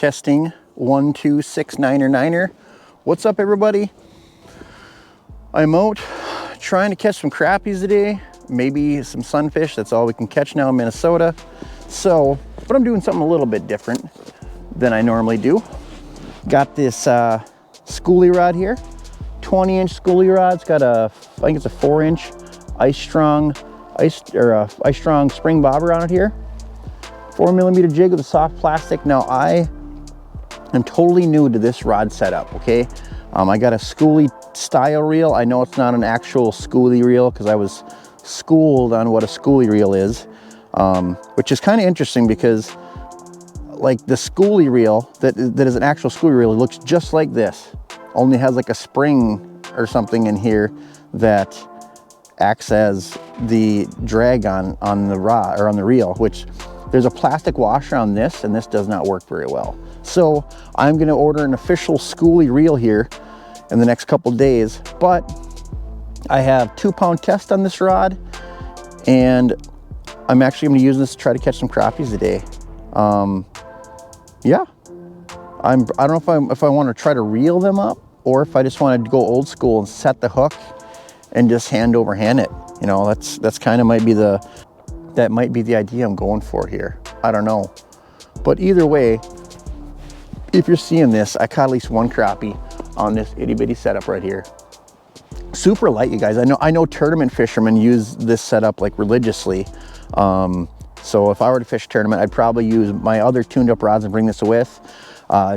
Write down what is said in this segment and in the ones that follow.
Testing 1 2 6 9er 9er. What's up, everybody? I'm out trying to catch some crappies today, maybe some sunfish. That's all we can catch now in Minnesota. So, but I'm doing something a little bit different than I normally do. Got this schoolie rod here, 20-inch schoolie rod. It's got a, I think it's a 4-inch ice strong spring bobber on it here. 4mm jig with a soft plastic. Now I am totally new to this rod setup, okay? I got a schoolie style reel. I know it's not an actual schoolie reel because I was schooled on what a schoolie reel is, which is kind of interesting because like the schoolie reel that is an actual schoolie reel, it looks just like this, only has like a spring or something in here that acts as the drag on the rod or on the reel, which there's a plastic washer on this, and this does not work very well. So I'm going to order an official schoolie reel here in the next couple days, but I have 2-pound test on this rod, and I'm actually going to use this to try to catch some crappies today. Yeah, I don't know if I want to try to reel them up or if I just want to go old school and set the hook and just hand over hand it. You know, that's kind of might be the idea I'm going for here. I don't know, but either way, if you're seeing this, I caught at least one crappie on this itty bitty setup right here. Super light, you guys. I know tournament fishermen use this setup like religiously. So if I were to fish a tournament, I'd probably use my other tuned up rods and bring this with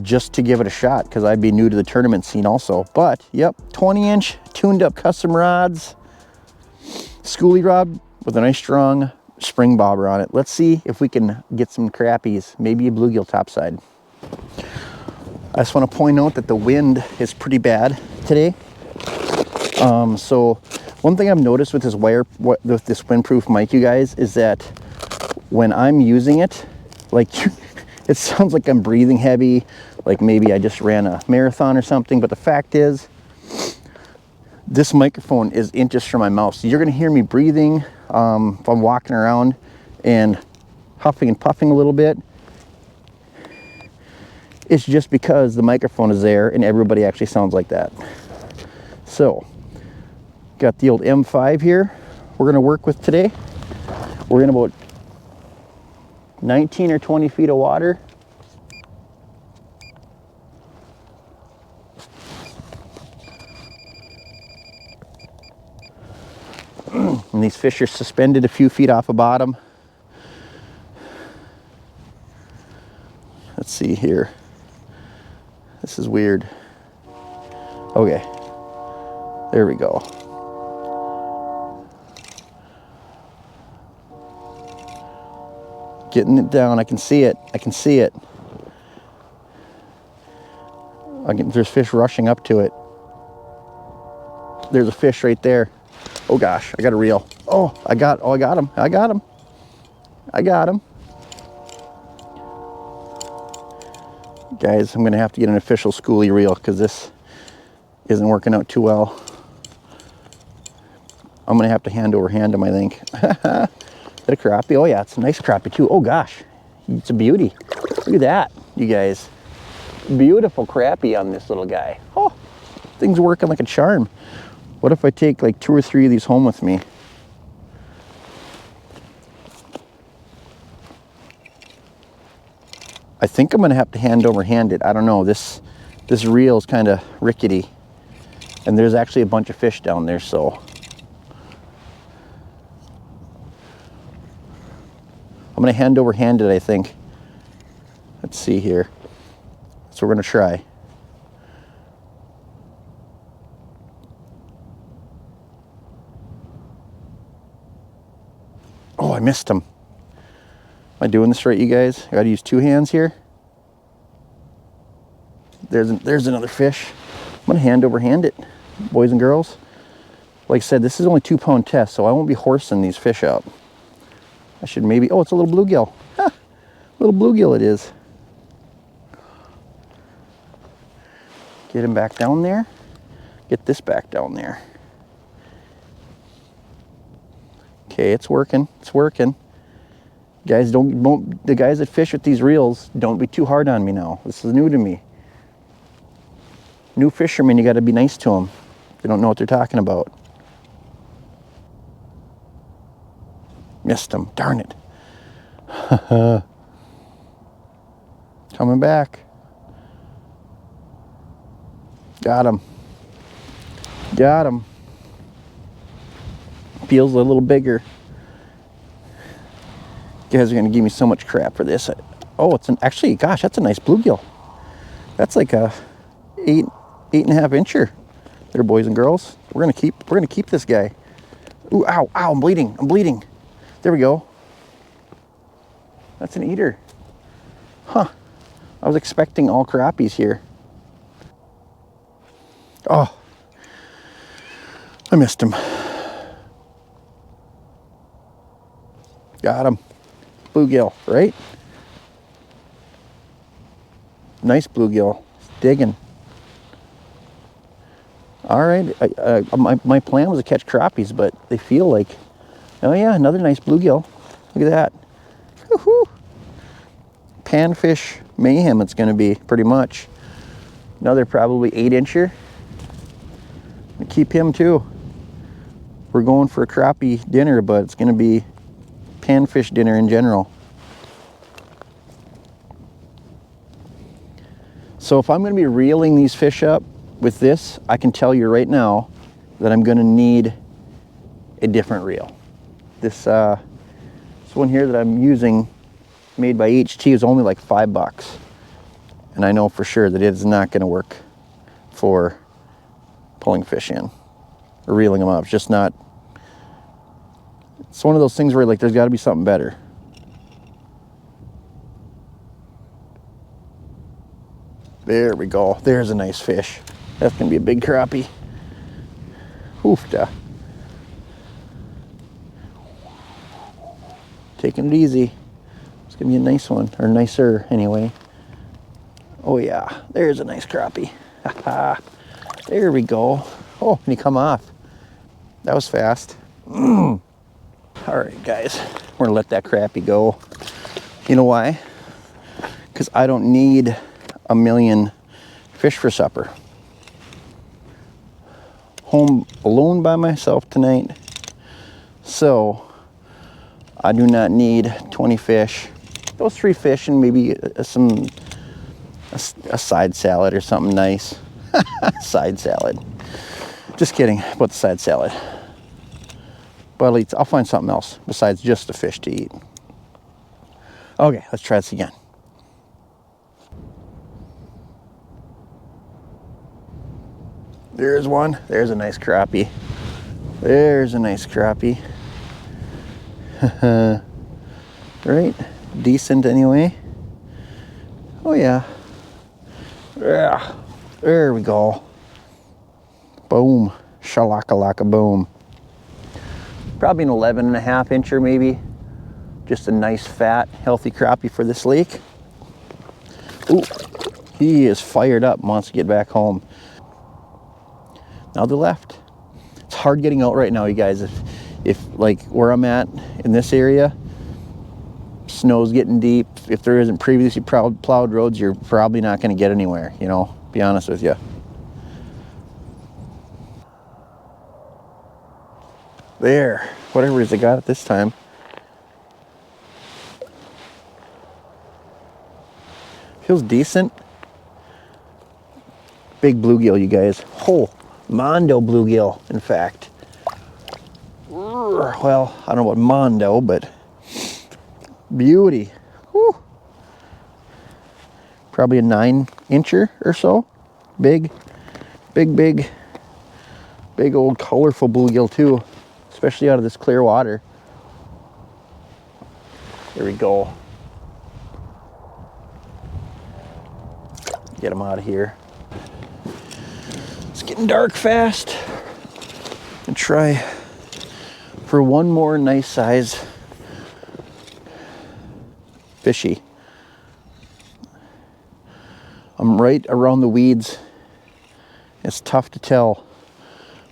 just to give it a shot, because I'd be new to the tournament scene also. But yep, 20-inch tuned up custom rods, schoolie rod with a nice strong spring bobber on it. Let's see if we can get some crappies, maybe a bluegill topside. I just want to point out that the wind is pretty bad today. So one thing I've noticed with this with this windproof mic, you guys, is that when I'm using it, like it sounds like I'm breathing heavy, like maybe I just ran a marathon or something. But the fact is, this microphone is inches from my mouth, so you're going to hear me breathing if I'm walking around and huffing and puffing a little bit. It's just because the microphone is there and everybody actually sounds like that. So, got the old M5 here we're going to work with today. We're in about 19 or 20 feet of water. And these fish are suspended a few feet off the bottom. Let's see here. This is weird. Okay, there we go. Getting it down. I can see it. I can see it. There's fish rushing up to it. There's a fish right there. Oh gosh, I got a reel. Oh, I got him. I got him. I got him. Guys, I'm gonna have to get an official schoolie reel because this isn't working out too well. I'm gonna have to hand over hand him, I think. Is that a crappie? Oh yeah, it's a nice crappie too. Oh gosh, it's a beauty. Look at that, you guys. Beautiful crappie on this little guy. Oh, thing's working like a charm. What if I take like 2 or 3 of these home with me? I think I'm gonna have to hand over hand it. I don't know, this reel is kind of rickety, and there's actually a bunch of fish down there, so I'm gonna hand over hand it, I think. Let's see here. So we're gonna try. Oh, I missed him. Am I doing this right, you guys? I gotta use 2 hands here. There's another fish. I'm gonna hand over hand it, boys and girls. Like I said, this is only 2-pound test, so I won't be horsing these fish out. I should maybe, oh, it's a little bluegill. Ha! Little bluegill it is. Get him back down there. Get this back down there. Okay, it's working. It's working. Guys, the guys that fish with these reels, don't be too hard on me now. This is new to me. New fishermen, you got to be nice to them. They don't know what they're talking about. Missed him, darn it. Coming back. Got him. Got him. Feels a little bigger. You guys are gonna give me so much crap for this. Oh, actually, gosh, that's a nice bluegill. That's like a 8.5 incher. There, boys and girls. We're gonna keep this guy. Ooh, ow, ow, I'm bleeding. I'm bleeding. There we go. That's an eater. Huh. I was expecting all crappies here. Oh, I missed him. Got him. Bluegill, right? Nice bluegill. Digging. All right. My plan was to catch crappies, but they feel like, oh yeah, another nice bluegill. Look at that. Woohoo! Panfish mayhem it's going to be, pretty much. Another probably 8-incher. Keep him too. We're going for a crappie dinner, but it's going to be panfish dinner in general. So if I'm going to be reeling these fish up with this, I can tell you right now that I'm going to need a different reel. This one here that I'm using, made by HT, is only like $5, and I know for sure that it is not going to work for pulling fish in or reeling them up. It's just not. It's one of those things where like there's got to be something better. There we go. There's a nice fish. That's gonna be a big crappie. Oofta. Taking it easy. It's gonna be a nice one, or nicer anyway. Oh yeah, there's a nice crappie. There we go. Oh, and he come off. That was fast. All right, guys, we're gonna let that crappie go. You know why? Because I don't need a million fish for supper. Home alone by myself tonight, so I do not need 20 fish. Those 3 fish and maybe a side salad or something nice. Side salad. Just kidding about the side salad. But I'll find something else besides just the fish to eat. Okay, let's try this again. There's one. There's a nice crappie. There's a nice crappie. Right? Decent anyway. Oh yeah. Yeah. There we go. Boom. Shalaka-laka boom. Probably an 11.5 incher maybe. Just a nice fat healthy crappie for this lake. Ooh, he is fired up, wants to get back home. Now the left. It's hard getting out right now, you guys. If like where I'm at in this area, snow's getting deep. If there isn't previously plowed roads, you're probably not going to get anywhere, you know, be honest with you. There, whatever it is I got it this time. Feels decent. Big bluegill, you guys. Oh, Mondo bluegill, in fact. Well, I don't know about Mondo, but beauty. Whew. Probably a 9-incher or so. Big old colorful bluegill too, especially out of this clear water. There we go. Get him out of here. It's getting dark fast. And try for one more nice size fishy. I'm right around the weeds. It's tough to tell,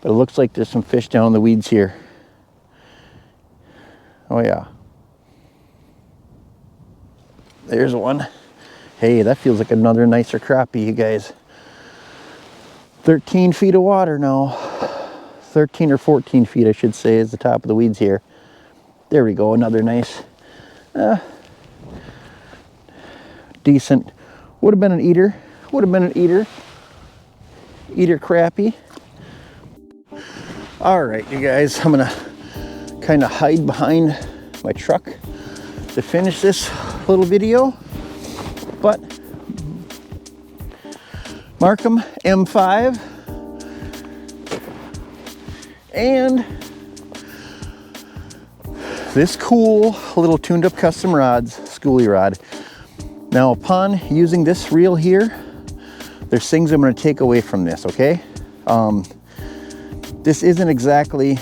but it looks like there's some fish down in the weeds here. Oh yeah. there's one. Hey, that feels like another nicer crappie, you guys. 13 feet of water now. 13 or 14 feet, I should say, is the top of the weeds here. There we go, another nice, decent. Would have been an eater. Would have been an eater. Eater crappie. All right, you guys, I'm gonna kind of hide behind my truck to finish this little video. But Markham M5 and this cool little tuned up custom rods, schoolie rod. Now upon using this reel here, there's things I'm going to take away from this, okay? This isn't exactly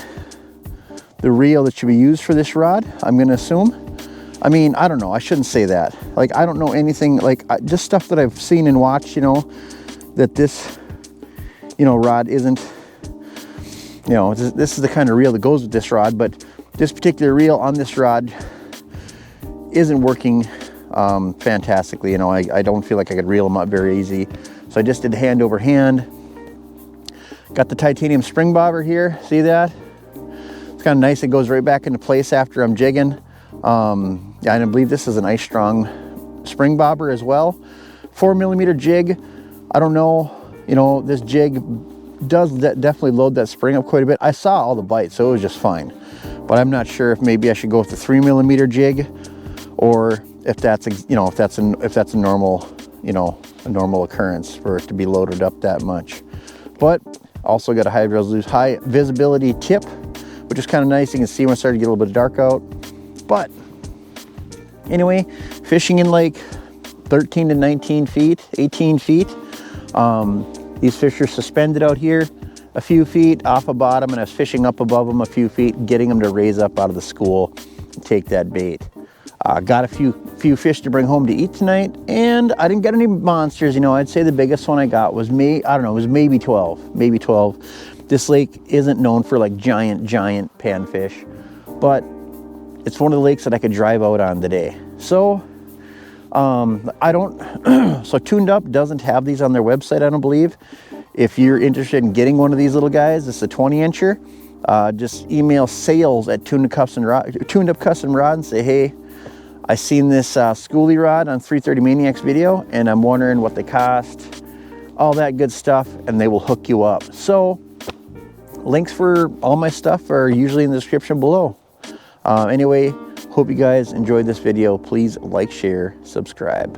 the reel that should be used for this rod, I'm going to assume. I mean, I don't know, I shouldn't say that. Like, I don't know anything, like just stuff that I've seen and watched, you know, that this, you know, rod isn't, you know, this is the kind of reel that goes with this rod, but this particular reel on this rod isn't working fantastically. You know, I don't feel like I could reel them up very easy. So I just did hand over hand. Got the titanium spring bobber here, see that? It's kind of nice, it goes right back into place after I'm jigging. Yeah, and I believe this is a nice strong spring bobber as well. 4mm jig, I don't know, you know, this jig does definitely load that spring up quite a bit. I saw all the bites, so it was just fine. But I'm not sure if maybe I should go with the 3mm jig, or if that's, you know, if that's a normal, you know, a normal occurrence for it to be loaded up that much. But also got a high visibility tip, which is kind of nice. You can see when it started to get a little bit dark out. But anyway, fishing in like 13 to 19 feet, 18 feet. These fish are suspended out here a few feet off a bottom, and I was fishing up above them a few feet, getting them to raise up out of the school and take that bait. Got a few fish to bring home to eat tonight, and I didn't get any monsters. You know, I'd say the biggest one I got was I don't know, it was maybe 12, maybe 12. This lake isn't known for like giant panfish, but it's one of the lakes that I could drive out on today. So I don't, so Tuned Up doesn't have these on their website, I don't believe. If you're interested in getting one of these little guys, this is a 20-incher, just email sales@Tuned Up Custom Rod and say, hey, I seen this schoolie rod on 330 MaNiaC's video, and I'm wondering what they cost, all that good stuff, and they will hook you up. So links for all my stuff are usually in the description below. Anyway, hope you guys enjoyed this video. Please like, share, subscribe.